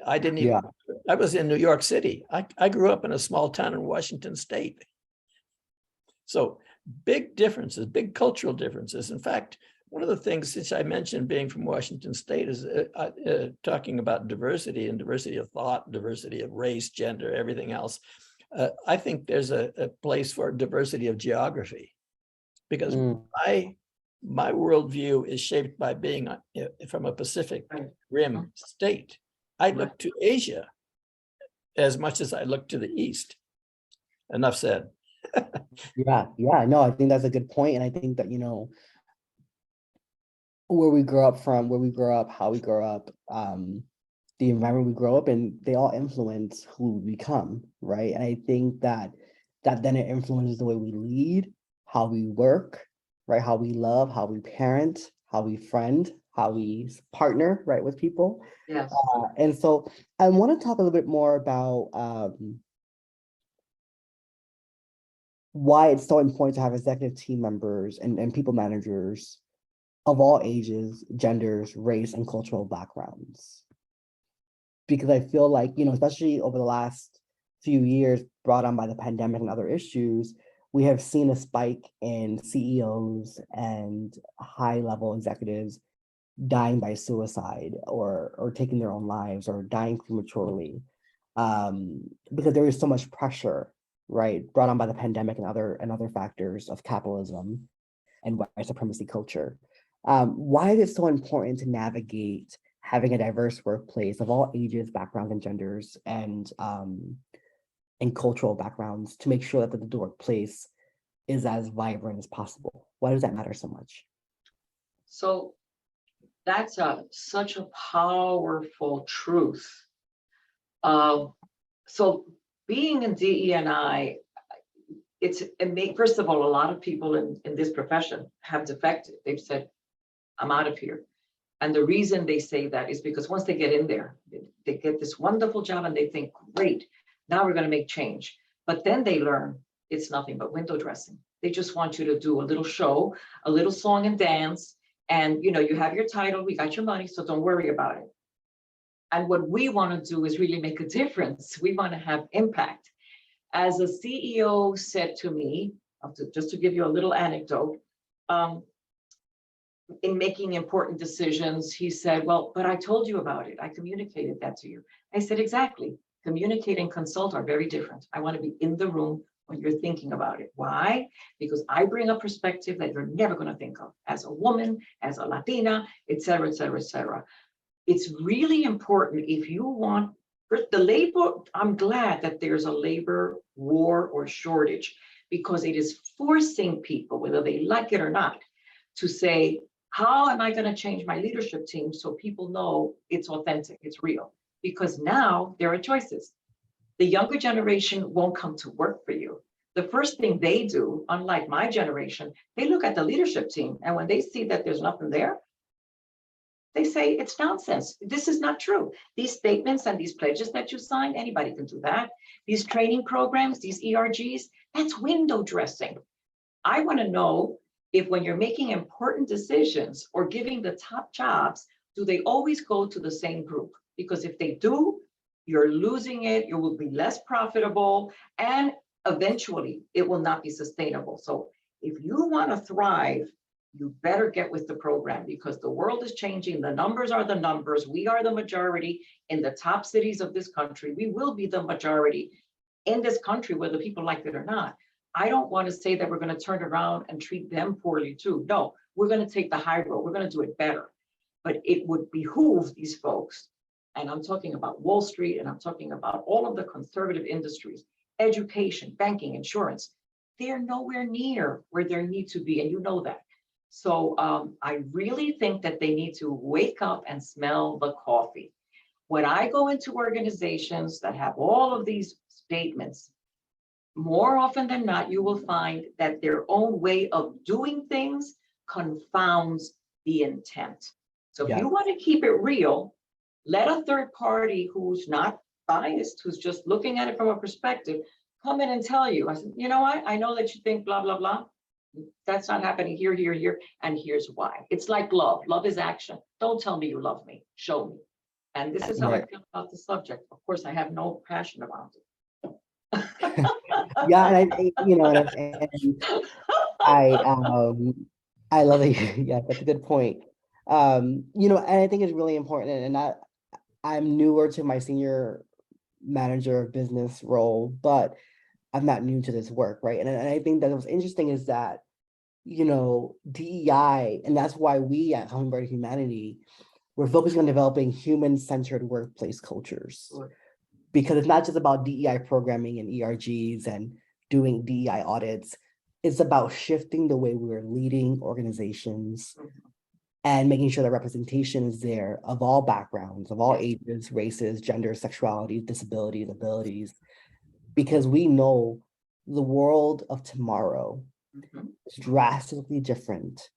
I didn't even, I was in New York City. I grew up in a small town in Washington State. So big differences, big cultural differences. In fact, one of the things, since I mentioned being from Washington State, is talking about diversity and diversity of thought, diversity of race, gender, everything else. I think there's a place for diversity of geography, because my worldview is shaped by being from a Pacific Rim state. I look to Asia as much as I look to the East. Enough said. No, I think that's a good point. And I think that, you know, where we grow up, how we grow up, the environment we grow up in, they all influence who we become, right? And I think that then it influences the way we lead, how we work, right? How we love, how we parent, how we friend, how we partner, right, with people. Yes. And so I want to talk a little bit more about why it's so important to have executive team members and people managers of all ages, genders, race, and cultural backgrounds. Because I feel like, you know, especially over the last few years brought on by the pandemic and other issues, we have seen a spike in CEOs and high-level executives dying by suicide or taking their own lives or dying prematurely, because there is so much pressure, right, brought on by the pandemic and other factors of capitalism and white supremacy culture. Why is it so important to navigate having a diverse workplace of all ages, backgrounds, and genders, and cultural backgrounds, to make sure that the workplace is as vibrant as possible? Why does that matter so much? So that's such a powerful truth. So being in DE&I, first of all, a lot of people in this profession have defected. They've said, I'm out of here. And the reason they say that is because once they get in there, they get this wonderful job and they think, great, now we're going to make change. But then they learn it's nothing but window dressing. They just want you to do a little show, a little song and dance. And, you know, you have your title, we got your money, so don't worry about it. And what we want to do is really make a difference. We want to have impact. As a CEO said to me, just to give you a little anecdote, in making important decisions, he said, well, but I told you about it. I communicated that to you. I said, exactly. Communicate and consult are very different. I want to be in the room when you're thinking about it. Why? Because I bring a perspective that you're never going to think of as a woman, as a Latina, et cetera, et cetera, et cetera. It's really important if you want the labor. I'm glad that there's a labor war or shortage, because it is forcing people, whether they like it or not, to say, how am I going to change my leadership team so people know it's authentic, it's real? Because now there are choices. The younger generation won't come to work for you. The first thing they do, unlike my generation, they look at the leadership team, and when they see that there's nothing there, they say it's nonsense. This is not true. These statements and these pledges that you sign, anybody can do that. These training programs, these ERGs, that's window dressing. I want to know if when you're making important decisions or giving the top jobs, do they always go to the same group? Because if they do, you're losing it, you will be less profitable, and eventually it will not be sustainable. So if you want to thrive, you better get with the program, because the world is changing. The numbers are the numbers. We are the majority in the top cities of this country. We will be the majority in this country, whether people like it or not. I don't want to say that we're going to turn around and treat them poorly too. No, we're going to take the high road. We're going to do it better. But it would behoove these folks, and I'm talking about Wall Street, and I'm talking about all of the conservative industries, education, banking, insurance. They're nowhere near where they need to be, and you know that. So I really think that they need to wake up and smell the coffee. When I go into organizations that have all of these statements, more often than not, you will find that their own way of doing things confounds the intent. So if you want to keep it real, Let a third party who's not biased, who's just looking at it from a perspective, come in and tell you. I said, you know what? I know that you think blah, blah, blah. That's not happening here, here, here, and here's why. It's like love. Love is action. Don't tell me you love me. Show me. And this is how I Right. feel about the subject. Of course, I have no passion about it. Yeah, and I love it. Yeah, that's a good point. And I think it's really important, and I'm newer to my senior manager of business role, but I'm not new to this work, right? And I think that what's interesting is that, DEI, and that's why we at Hummingbird Humanity, we're focusing on developing human-centered workplace cultures. Sure. Because it's not just about DEI programming and ERGs and doing DEI audits. It's about shifting the way we're leading organizations and making sure that representation is there of all backgrounds, of all ages, races, genders, sexualities, disabilities, abilities, because we know the world of tomorrow is drastically different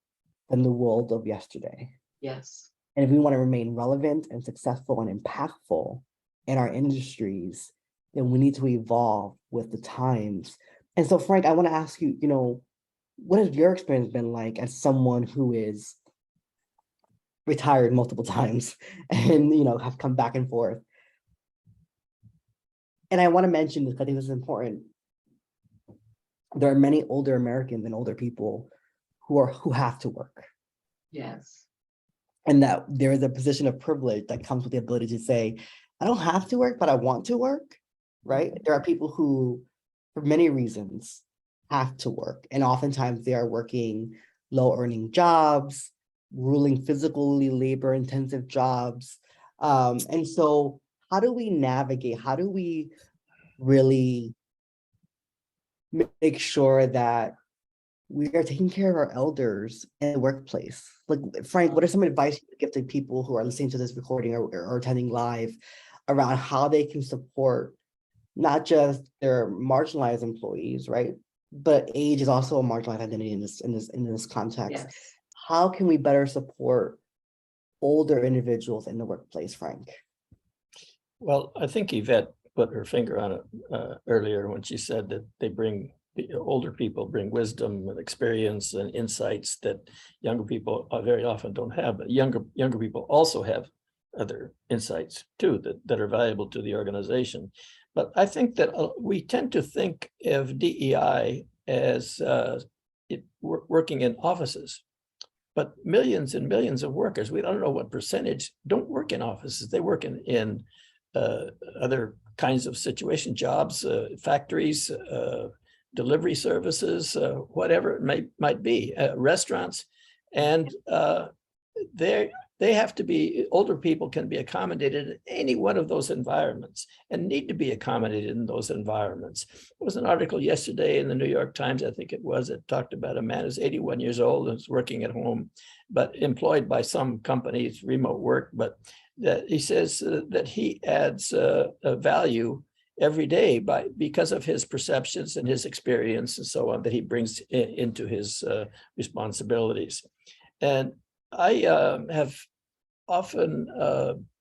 than the world of yesterday. Yes. And if we want to remain relevant and successful and impactful in our industries, then we need to evolve with the times. And so, Frank, I want to ask you, what has your experience been like as someone who is retired multiple times and, have come back and forth? And I want to mention this, 'cause I think this is important. There are many older Americans and older people who have to work. Yes. And that there is a position of privilege that comes with the ability to say, I don't have to work, but I want to work, right? There are people who, for many reasons, have to work. And oftentimes they are working low-earning jobs, ruling physically labor-intensive jobs. And so how do we navigate? How do we really make sure that we are taking care of our elders in the workplace? Like, Frank, what are some advice you give to people who are listening to this recording or attending live around how they can support not just their marginalized employees, right? But age is also a marginalized identity in this context. Yes. How can we better support older individuals in the workplace, Frank? Well, I think Yvette put her finger on it earlier when she said that the older people bring wisdom and experience and insights that younger people very often don't have. But younger people also have other insights too that are valuable to the organization. But I think that we tend to think of DEI as working in offices. But millions and millions of workers, we don't know what percentage, don't work in offices. They work in other kinds of situation, jobs, factories, delivery services, whatever it might be, restaurants. And they have to be, older people can be accommodated in any one of those environments and need to be accommodated in those environments. There was an article yesterday in the New York Times, I think it was, it talked about a man who's 81 years old and is working at home, but employed by some companies, remote work, but that he says that he adds a value every day because of his perceptions and his experience and so on that he brings into his responsibilities. And I have often,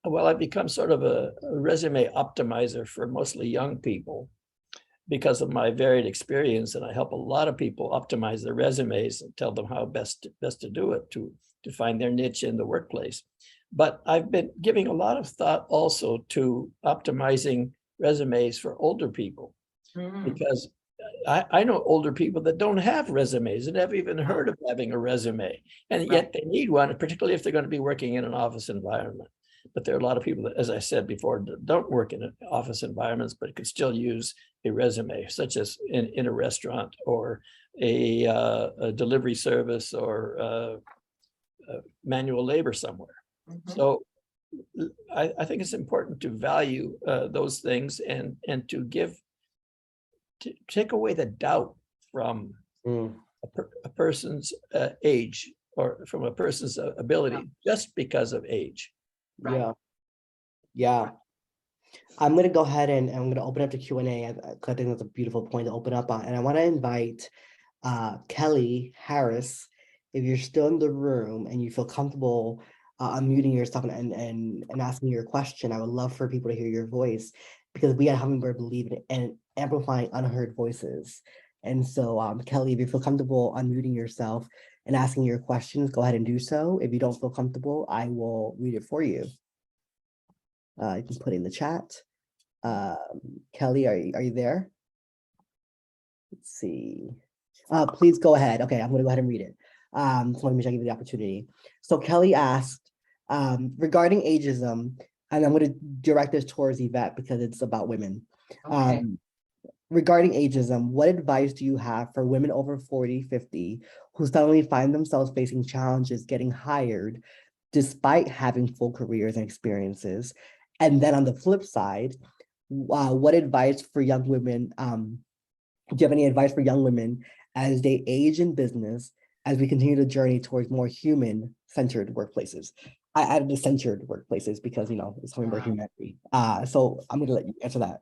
I've become sort of a resume optimizer for mostly young people because of my varied experience, and I help a lot of people optimize their resumes and tell them how best to do it to find their niche in the workplace. But I've been giving a lot of thought also to optimizing resumes for older people, because I know older people that don't have resumes and never even heard of having a resume, and yet they need one, particularly if they're going to be working in an office environment. But there are a lot of people that, as I said before, don't work in office environments, but could still use a resume, such as in a restaurant or a delivery service or manual labor somewhere. So I think it's important to value those things and to take away the doubt from a person's age or from a person's ability just because of age. Right. Yeah. I'm going to go ahead and I'm going to open up to Q&A. I think that's a beautiful point to open up on. And I want to invite Kelly Harris, if you're still in the room and you feel comfortable unmuting yourself and asking your question. I would love for people to hear your voice because we at Hummingbird believe in amplifying unheard voices. And so, Kelly, if you feel comfortable unmuting yourself and asking your questions, go ahead and do so. If you don't feel comfortable, I will read it for you. You can put it in the chat. Kelly, are you there? Let's see. Please go ahead. Okay, I'm gonna go ahead and read it. So let me make sure I give you the opportunity. So Kelly asked, regarding ageism, and I'm gonna direct this towards Yvette because it's about women. Okay. Regarding ageism, what advice do you have for women over 40, 50 who suddenly find themselves facing challenges getting hired despite having full careers and experiences? And then on the flip side, what advice for young women, do you have any advice for young women as they age in business, as we continue the journey towards more human-centered workplaces? I added the centered workplaces because, it's Hummingbird humanity. So I'm going to let you answer that,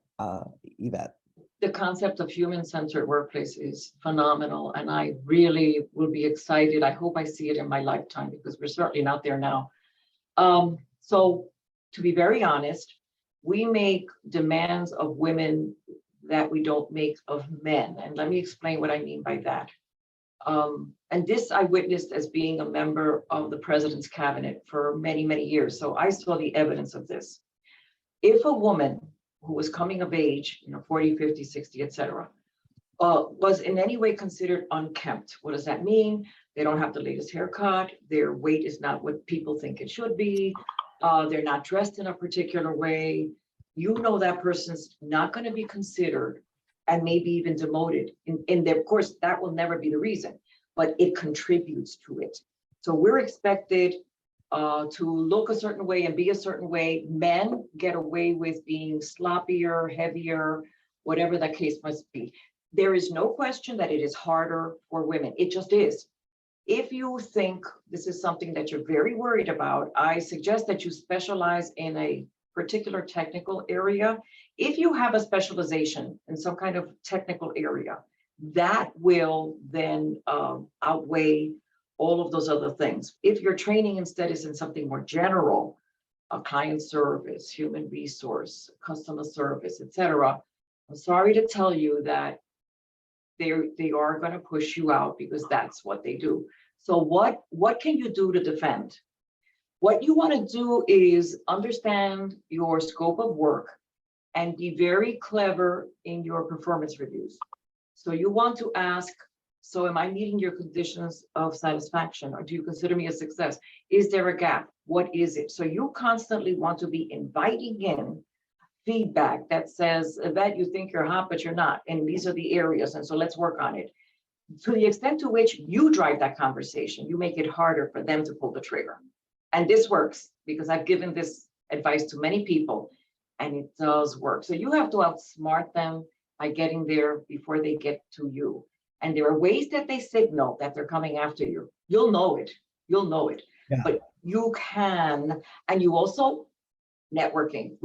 Yvette. The concept of human-centered workplace is phenomenal, and I really will be excited. I hope I see it in my lifetime because we're certainly not there now. So to be very honest, we make demands of women that we don't make of men. And let me explain what I mean by that. And this I witnessed as being a member of the president's cabinet for many, many years. So I saw the evidence of this. If a woman who was coming of age, 40, 50, 60, etc., was in any way considered unkempt. What does that mean? They don't have the latest haircut. Their weight is not what people think it should be. They're not dressed in a particular way. That person's not going to be considered and maybe even demoted. Of course, that will never be the reason, but it contributes to it. So we're expected to look a certain way and be a certain way. Men get away with being sloppier, heavier, whatever the case must be. There is no question that it is harder for women. It just is. If you think this is something that you're very worried about, I suggest that you specialize in a particular technical area. If you have a specialization in some kind of technical area, that will then outweigh all of those other things. If your training instead is in something more general, client service, human resource, customer service, etc., I'm sorry to tell you that they are going to push you out because that's what they do. So what can you do to defend? What you want to do is understand your scope of work and be very clever in your performance reviews. So you want to ask, so am I meeting your conditions of satisfaction, or do you consider me a success? Is there a gap? What is it? So you constantly want to be inviting in feedback that says that you think you're hot, but you're not. And these are the areas. And so let's work on it. To the extent to which you drive that conversation, you make it harder for them to pull the trigger. And this works because I've given this advice to many people and it does work. So you have to outsmart them by getting there before they get to you. And there are ways that they signal that they're coming after you. You'll know it. Yeah. But you can, and you also networking.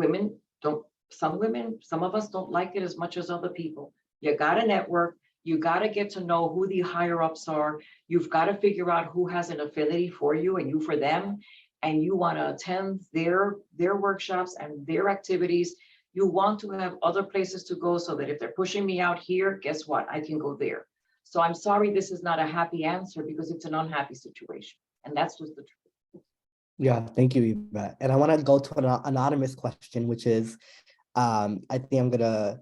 Some of us don't like it as much as other people. You got to network. You got to get to know who the higher ups are. You've got to figure out who has an affinity for you and you for them. And you want to attend their workshops and their activities. You want to have other places to go so that if they're pushing me out here, guess what? I can go there. So I'm sorry, this is not a happy answer because it's an unhappy situation. And that's just the truth. Yeah, thank you, Yvette. And I want to go to an anonymous question, which is, I think I'm gonna,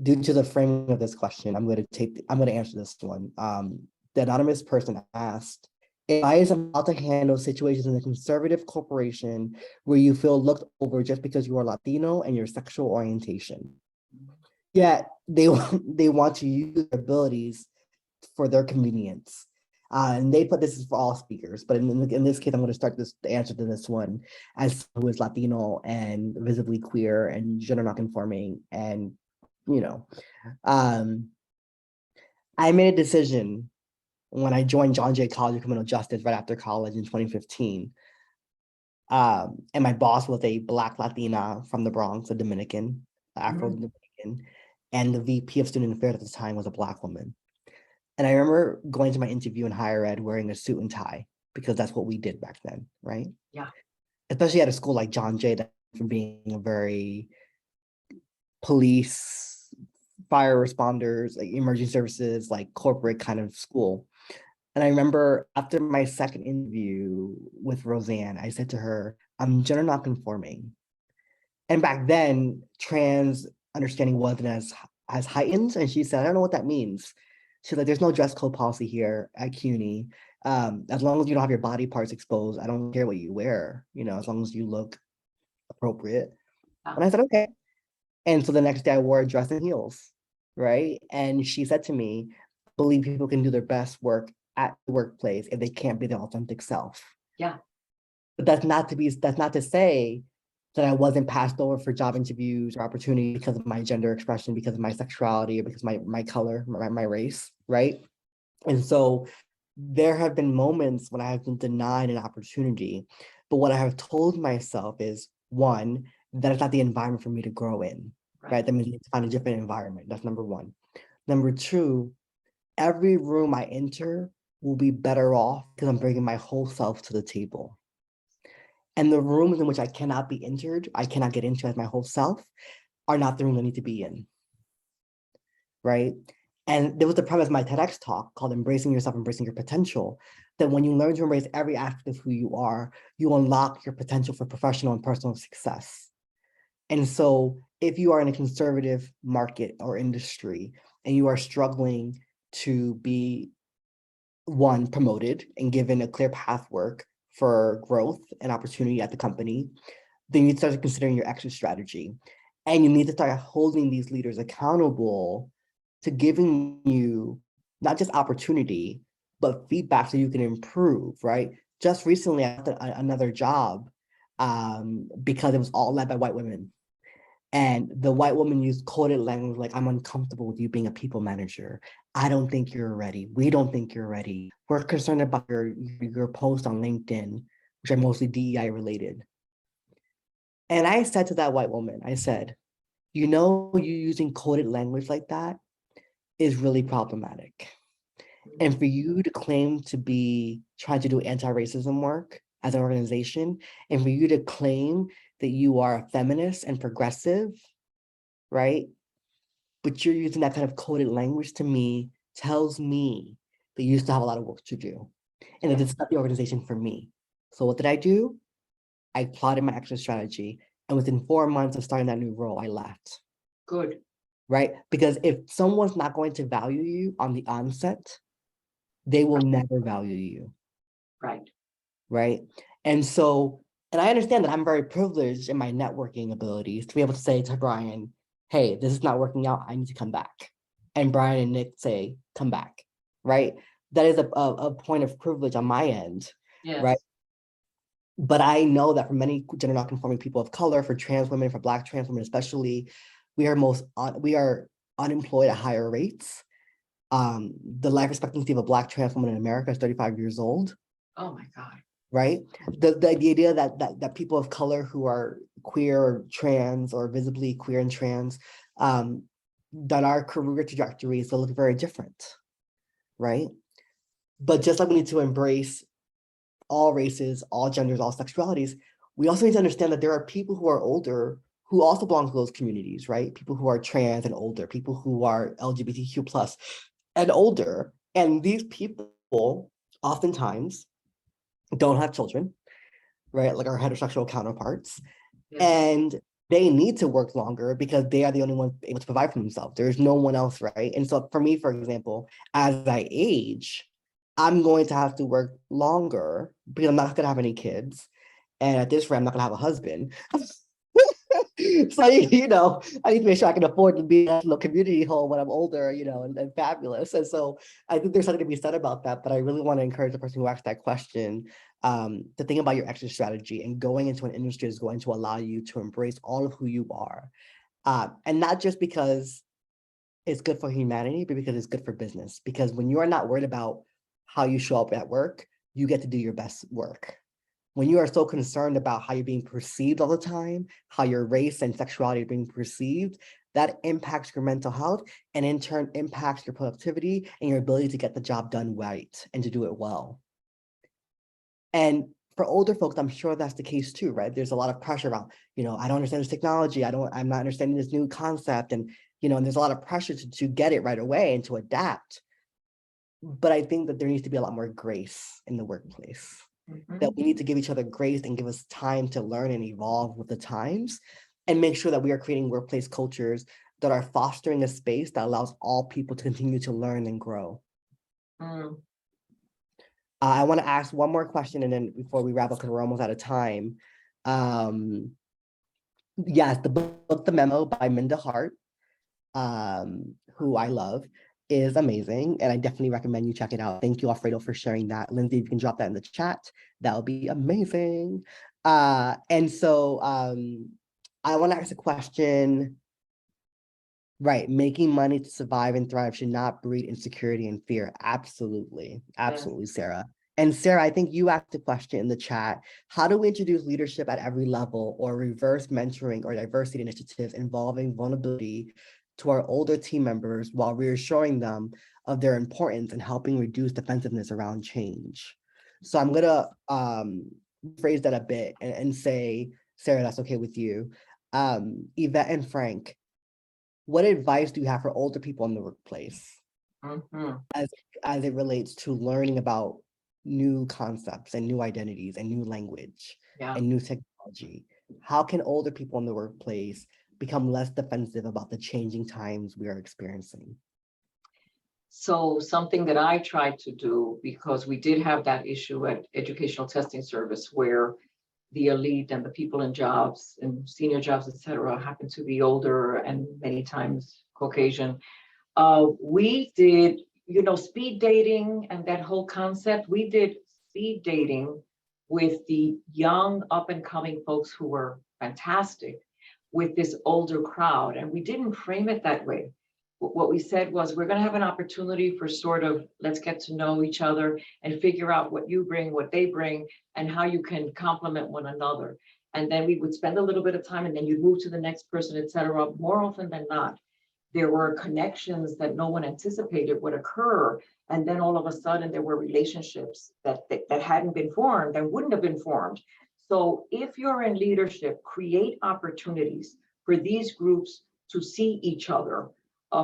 due to the framing of this question, I'm gonna answer this one. The anonymous person asked, advise on how to handle situations in a conservative corporation where you feel looked over just because you are Latino and your sexual orientation. Yet they want to use their abilities for their convenience. And they put this is for all speakers, but in this case, I'm going to start the answer to this one as who is Latino and visibly queer and gender nonconforming. And, I made a decision when I joined John Jay College of Criminal Justice right after college in 2015. And my boss was a Black Latina from the Bronx, a Dominican, Afro-Dominican, and the VP of Student Affairs at the time was a Black woman. And I remember going to my interview in higher ed wearing a suit and tie. because that's what we did back then, right? Yeah. Especially at a school like John Jay, that from being a very police, fire responders, like emergency services, like corporate kind of school. And I remember after my second interview with Roseanne, I said to her, I'm gender nonconforming. And back then, trans understanding wasn't as heightened. And she said, I don't know what that means. She's like, there's no dress code policy here at CUNY. As long as you don't have your body parts exposed, I don't care what you wear, as long as you look appropriate. Wow. And I said, okay. And so the next day I wore a dress and heels, right? And she said to me, I believe people can do their best work at the workplace if they can't be their authentic self. Yeah. But that's not to say that I wasn't passed over for job interviews or opportunities because of my gender expression, because of my sexuality, or because of my color, my race, right? And so there have been moments when I have been denied an opportunity, but what I have told myself is, one, that it's not the environment for me to grow in, right? That means I need to find a different environment. That's number one. Number two, every room I enter will be better off because I'm bringing my whole self to the table. And the rooms in which I cannot be entered, I cannot get into as my whole self, are not the rooms I need to be in, right? And there was the premise of my TEDx talk called Embracing Yourself, Embracing Your Potential, that when you learn to embrace every aspect of who you are, you unlock your potential for professional and personal success. And so if you are in a conservative market or industry and you are struggling to be, one, promoted and given a clear path work for growth and opportunity at the company, then you need to start considering your exit strategy. And you need to start holding these leaders accountable to giving you not just opportunity, but feedback so you can improve, right? Just recently, I had another job because it was all led by white women. And the white woman used coded language like, I'm uncomfortable with you being a people manager. I don't think you're ready. We don't think you're ready. We're concerned about your post on LinkedIn, which are mostly DEI related. And I said to that white woman, I said, you using coded language like that is really problematic. And for you to claim to be trying to do anti-racism work as an organization, and for you to claim that you are a feminist and progressive, right? But you're using that kind of coded language, to me, tells me that you still have a lot of work to do. And that it's not the organization for me. So what did I do? I plotted my exit strategy. And within 4 months of starting that new role, I left. Good. Right? Because if someone's not going to value you on the onset, they will never value you. Right. Right? And so, and I understand that I'm very privileged in my networking abilities to be able to say to Brian, hey, this is not working out, I need to come back. And Brian and Nick say, come back, right? That is a point of privilege on my end, Yes. right? But I know that for many gender nonconforming people of color, for trans women, for Black trans women especially, we are unemployed at higher rates. The life expectancy of a Black trans woman in America is 35 years old. Oh my God. Right? The idea that people of color who are queer or trans or visibly queer and trans, that our career trajectories will look very different, right? But just like we need to embrace all races, all genders, all sexualities, we also need to understand that there are people who are older who also belong to those communities, right? People who are trans and older, people who are LGBTQ plus and older. And these people oftentimes don't have children, right? Like our heterosexual counterparts. Yes. And they need to work longer because they are the only ones able to provide for themselves. There's no one else, right? And so for me, for example, as I age, I'm going to have to work longer because I'm not going to have any kids. And at this rate, I'm not going to have a husband. So, I need to make sure I can afford to be a little community home when I'm older, and fabulous. And so I think there's something to be said about that, but I really want to encourage the person who asked that question to think about your exit strategy and going into an industry is going to allow you to embrace all of who you are. And not just because it's good for humanity, but because it's good for business. Because when you are not worried about how you show up at work, you get to do your best work. When you are so concerned about how you're being perceived all the time, how your race and sexuality are being perceived, that impacts your mental health and in turn impacts your productivity and your ability to get the job done right and to do it well. And for older folks, I'm sure that's the case too, right? There's a lot of pressure around, I don't understand this technology. I'm not understanding this new concept. And, and there's a lot of pressure to get it right away and to adapt. But I think that there needs to be a lot more grace in the workplace. That we need to give each other grace and give us time to learn and evolve with the times, and make sure that we are creating workplace cultures that are fostering a space that allows all people to continue to learn and grow. I want to ask one more question, and then before we wrap up, because we're almost out of time. Yes, the book, The Memo by Minda Hart, who I love, is amazing, and I definitely recommend you check it out. Thank you, Alfredo, for sharing that. Lindsay, if you can drop that in the chat, that would be amazing. And so I want to ask a question. Right, making money to survive and thrive should not breed insecurity and fear. Absolutely, absolutely, Sarah. And Sarah, I think you asked a question in the chat. How do we introduce leadership at every level, or reverse mentoring or diversity initiatives involving vulnerability to our older team members while reassuring them of their importance and helping reduce defensiveness around change? So I'm gonna phrase that a bit and say, Sarah, that's okay with you. Yvette and Frank, what advice do you have for older people in the workplace as it relates to learning about new concepts and new identities and new language and new technology? How can older people in the workplace become less defensive about the changing times we are experiencing? So something that I tried to do, because we did have that issue at Educational Testing Service where the elite and the people in jobs and senior jobs, et cetera, happen to be older and many times Caucasian. We did, speed dating and that whole concept. We did speed dating with the young up and coming folks who were fantastic with this older crowd. And we didn't frame it that way. What we said was, we're going to have an opportunity for sort of, let's get to know each other and figure out what you bring, what they bring, and how you can complement one another. And then we would spend a little bit of time, and then you'd move to the next person, et cetera. More often than not, there were connections that no one anticipated would occur. And then all of a sudden there were relationships that hadn't been formed and wouldn't have been formed. So if you're in leadership, create opportunities for these groups to see each other,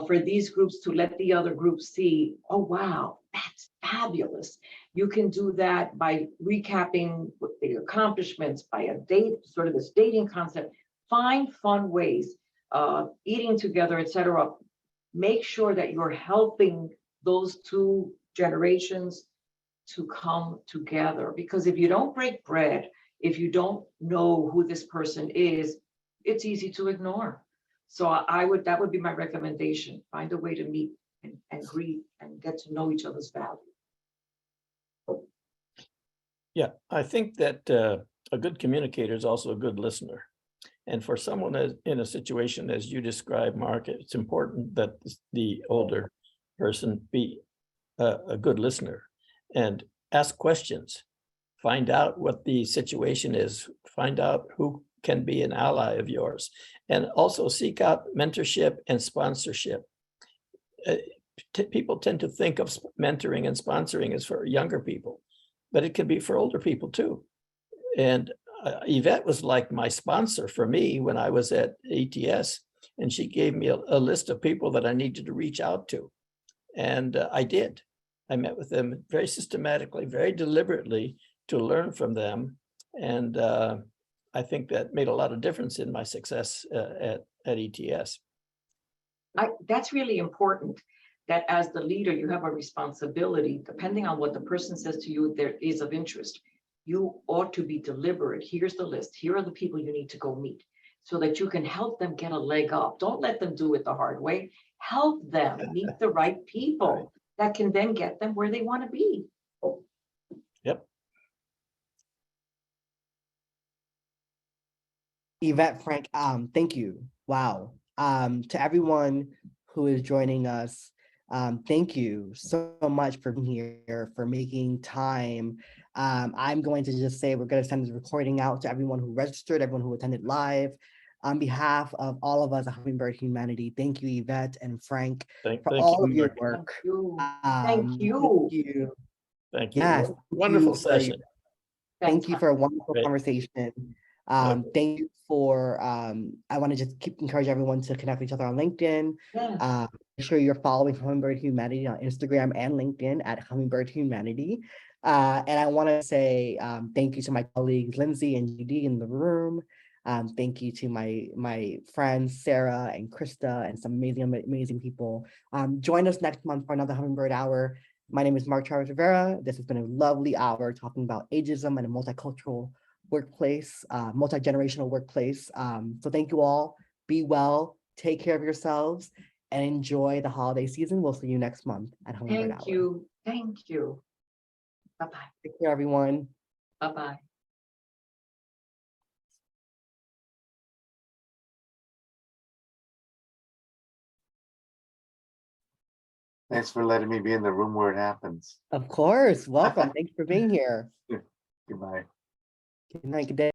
for these groups to let the other groups see, oh, wow, that's fabulous. You can do that by recapping the accomplishments, by a date, sort of this dating concept. Find fun ways, eating together, et cetera. Make sure that you're helping those two generations to come together. Because if you don't break bread, if you don't know who this person is, it's easy to ignore. So that would be my recommendation. Find a way to meet and greet and get to know each other's value. Yeah, I think that a good communicator is also a good listener. And for someone in a situation as you described, Mark, it's important that the older person be a good listener and ask questions, find out what the situation is, find out who can be an ally of yours, and also seek out mentorship and sponsorship. People tend to think of mentoring and sponsoring as for younger people, but it can be for older people too. And Yvette was like my sponsor for me when I was at ATS, and she gave me a list of people that I needed to reach out to. And I did. I met with them very systematically, very deliberately to learn from them. And I think that made a lot of difference in my success at ETS. That's really important, that as the leader, you have a responsibility, depending on what the person says to you, there is of interest. You ought to be deliberate. Here's the list. Here are the people you need to go meet so that you can help them get a leg up. Don't let them do it the hard way. Help them meet the right people that can then get them where they want to be. Yep. Yvette, Frank, thank you. Wow. To everyone who is joining us, thank you so much for being here, for making time. I'm going to just say we're going to send this recording out to everyone who registered, everyone who attended live. On behalf of all of us at Hummingbird Humanity, thank you, Yvette and Frank, for all of your work. Thank you. Thank you. Yes, Wonderful session. Thank Thanks, you Mark. for a wonderful Great. conversation. Thank you for, I want to just keep encourage everyone to connect with each other on LinkedIn. Yes. Make sure you're following Hummingbird Humanity on Instagram and LinkedIn at Hummingbird Humanity. And I want to say thank you to my colleagues Lindsay and Judy in the room. Thank you to my friends Sarah and Krista and some amazing people. Join us next month for another Hummingbird Hour. My name is Mark Travis Rivera. This has been a lovely hour talking about ageism and a multicultural workplace, multi-generational workplace. So thank you all. Be well, take care of yourselves, and enjoy the holiday season. We'll see you next month at Hummingbird Hour. Thank you. Thank you. Bye-bye. Take care, everyone. Bye-bye. Thanks for letting me be in the room where it happens. Of course. Welcome. Thank you for being here. Goodbye. Good night. Good day.